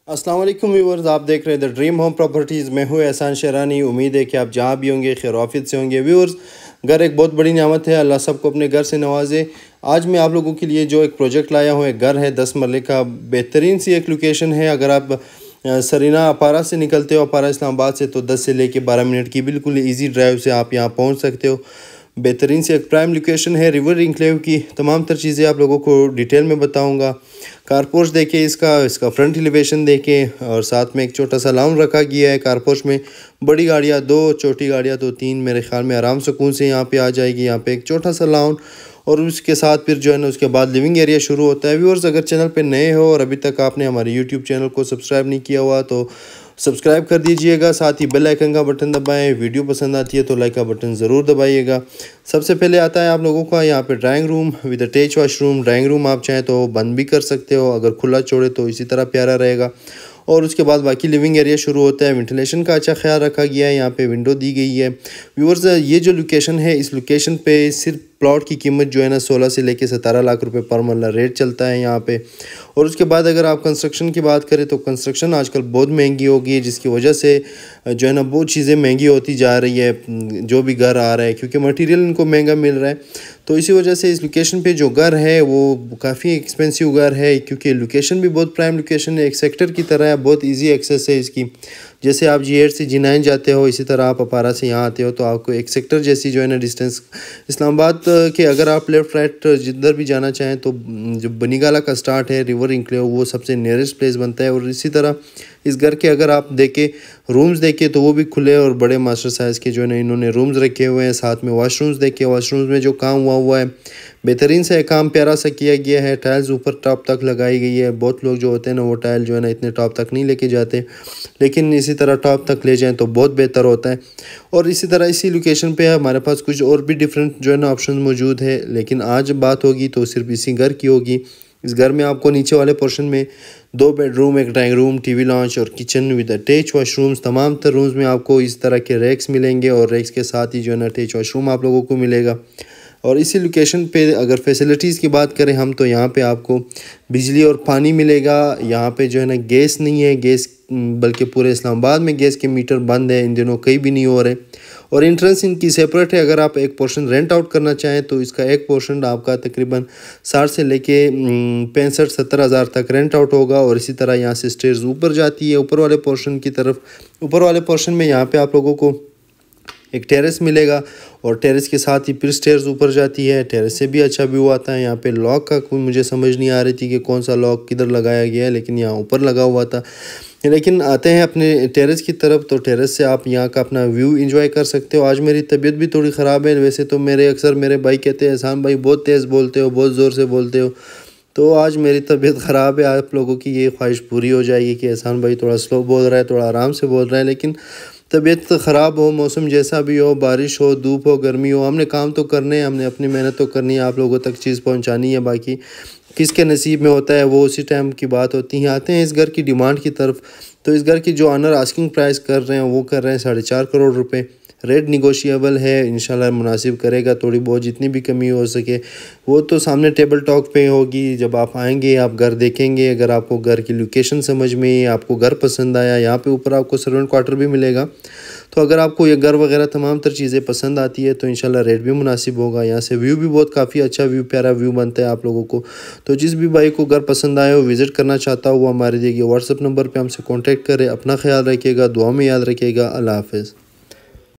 अस्सलाम वालेकुम व्यूवर्स, आप देख रहे हैं द ड्रीम होम प्रॉपर्टीज़। मैं हूँ एहसान शेरानी। उम्मीद है कि आप जहाँ भी होंगे खैरियत से होंगे। व्यूवर्स, घर एक बहुत बड़ी नेमत है, अल्लाह सबको अपने घर से नवाजे। आज मैं आप लोगों के लिए जो एक प्रोजेक्ट लाया हूँ, एक घर है 10 मरले का, बेहतरीन सी एक लोकेशन है। अगर आप सरीना अपारा से निकलते हो, अपारा इस्लामाबाद से, तो 10 से लेके 12 मिनट की बिल्कुल ईजी ड्राइव से आप यहाँ पहुँच सकते हो। बेहतरीन से एक प्राइम लोकेशन है, रिवर इंक्लेव की। तमाम तर चीज़ें आप लोगों को डिटेल में बताऊंगा। कारपोर्च देखे, इसका फ्रंट एलिवेशन देखे, और साथ में एक छोटा सा लाउंज रखा गया है। कारपोर्च में बड़ी गाड़ियाँ 2, छोटी गाड़ियाँ तो 3 मेरे ख्याल में आराम सुकून से यहाँ पे आ जाएगी। यहाँ पे एक छोटा सा लाउंज, और उसके साथ फिर जो है ना उसके बाद लिविंग एरिया शुरू होता है। व्यूअर्स, अगर चैनल पे नए हो और अभी तक आपने हमारे यूट्यूब चैनल को सब्सक्राइब नहीं किया हुआ तो सब्सक्राइब कर दीजिएगा। साथ ही बेल आइकन का बटन दबाएं। वीडियो पसंद आती है तो लाइक का बटन ज़रूर दबाइएगा। सबसे पहले आता है आप लोगों का यहाँ पे drawing room with attach washroom. Drawing room आप चाहें तो बंद भी कर सकते हो, अगर खुला छोड़े तो इसी तरह प्यारा रहेगा। और उसके बाद बाकी लिविंग एरिया शुरू होता है। वेंटिलेशन का अच्छा ख्याल रखा गया है। यहाँ पे विंडो दी गई है। व्यूअर्स, ये जो लोकेशन है, इस लोकेशन पे सिर्फ प्लॉट की कीमत जो है ना 16 से लेके 17 लाख रुपए पर मरला रेट चलता है यहाँ पे। और उसके बाद अगर आप कंस्ट्रक्शन की बात करें तो कंस्ट्रक्शन आजकल बहुत महंगी होगी, जिसकी वजह से जो है ना बहुत चीज़ें महंगी होती जा रही है, जो भी घर आ रहा है, क्योंकि मटेरियल इनको महंगा मिल रहा है। तो इसी वजह से इस लोकेशन पे जो घर है वो काफ़ी एक्सपेंसिव घर है, क्योंकि लोकेशन भी बहुत प्राइम लोकेशन है, एक सेक्टर की तरह है, बहुत ईजी एक्सेस है इसकी। जैसे आप G8 से G9 जाते हो, इसी तरह आप अपारा से यहाँ आते हो तो आपको एक सेक्टर जैसी जो है ना डिस्टेंस। इस्लामाबाद के अगर आप लेफ़्ट राइट जिधर भी जाना चाहें तो जो बनीगाला का स्टार्ट है रिवर इंक्लेव, वो सबसे नियरेस्ट प्लेस बनता है। और इसी तरह इस घर के अगर आप देखें रूम्स देखें तो वो भी खुले और बड़े मास्टर साइज़ के जो है ना इन्होंने रूम्स रखे हुए हैं। साथ में वॉशरूम्स देखें, वॉशरूम्स में जो काम हुआ है बेहतरीन से काम प्यारा सा किया गया है। टाइल्स ऊपर टॉप तक लगाई गई है। बहुत लोग जो होते हैं ना वो टाइल जो है ना इतने टॉप तक नहीं लेके जाते, लेकिन इसी तरह टॉप तक ले जाएं तो बहुत बेहतर होता है। और इसी तरह इसी लोकेशन पे हमारे पास कुछ और भी डिफरेंट जो है ना ऑप्शन मौजूद है, लेकिन आज बात होगी तो सिर्फ इसी घर की होगी। इस घर में आपको नीचे वाले पोर्शन में 2 बेडरूम, एक ड्राइंग रूम, टीवी लॉन्च और किचन विद अटैच वॉशरूम्स। तमाम तर रूम्स में आपको इस तरह के रैक्स मिलेंगे, और रैक्स के साथ ही जो है ना अटैच वॉशरूम आप लोगों को मिलेगा। और इसी लोकेशन पे अगर फैसिलिटीज़ की बात करें हम, तो यहाँ पे आपको बिजली और पानी मिलेगा। यहाँ पे जो है ना गैस नहीं है, गैस बल्कि पूरे इस्लामाबाद में गैस के मीटर बंद है इन दिनों, कहीं भी नहीं हो रहे। और इंट्रेंस इनकी सेपरेट है। अगर आप एक पोर्शन रेंट आउट करना चाहें तो इसका एक पोर्शन आपका तकरीबन 60 से लेके 65-70 हज़ार तक रेंट आउट होगा। और इसी तरह यहाँ से स्टेयर्स ऊपर जाती है ऊपर वाले पोर्शन की तरफ। ऊपर वाले पोर्शन में यहाँ पे आप लोगों को एक टेरेस मिलेगा, और टेरेस के साथ ही फिर स्टेयर्स ऊपर जाती है। टेरेस से भी अच्छा व्यू आता है। यहाँ पे लॉक का कोई मुझे समझ नहीं आ रही थी कि कौन सा लॉक किधर लगाया गया है, लेकिन यहाँ ऊपर लगा हुआ था। लेकिन आते हैं अपने टेरेस की तरफ, तो टेरेस से आप यहाँ का अपना व्यू एंजॉय कर सकते हो। आज मेरी तबीयत भी थोड़ी ख़राब है। वैसे तो अक्सर मेरे भाई कहते हैं एहसान भाई बहुत तेज़ बोलते हो, बहुत ज़ोर से बोलते हो, तो आज मेरी तबीयत ख़राब है। आप लोगों की ये ख्वाहिश पूरी हो जाएगी कि एहसान भाई थोड़ा स्लो बोल रहा है, थोड़ा आराम से बोल रहा है। लेकिन तबीयत ख़राब हो, मौसम जैसा भी हो, बारिश हो, धूप हो, गर्मी हो, हमने काम तो करने हैं, हमने अपनी मेहनत तो करनी है, आप लोगों तक चीज़ पहुंचानी है। बाकी किसके नसीब में होता है वो उसी टाइम की बात होती है। आते हैं इस घर की डिमांड की तरफ। तो इस घर की जो ऑनर आस्किंग प्राइस कर रहे हैं वो कर रहे हैं 4.5 करोड़ रुपए। रेट निगोशिएबल है, इंशाल्लाह मुनासिब करेगा। थोड़ी बहुत जितनी भी कमी हो सके वो तो सामने टेबल टॉक पे होगी। जब आप आएंगे, आप घर देखेंगे, अगर आपको घर की लोकेशन समझ में, आपको घर पसंद आया, यहाँ पे ऊपर आपको सर्वेंट क्वार्टर भी मिलेगा। तो अगर आपको ये घर वगैरह तमाम तर चीज़ें पसंद आती है तो इंशाल्लाह रेट भी मुनासिब होगा। यहाँ से व्यू भी बहुत काफ़ी अच्छा व्यू, प्यारा व्यू बनता है आप लोगों को। तो जिस भी भाई को घर पसंद आए हो, विज़िट करना चाहता हो, वो हमारे दिए गए व्हाट्सअप नंबर पर हमसे कॉन्टैक्ट करें। अपना ख्याल रखिएगा, दुआ में याद रखिएगा। अल्लाह हाफ़िज़।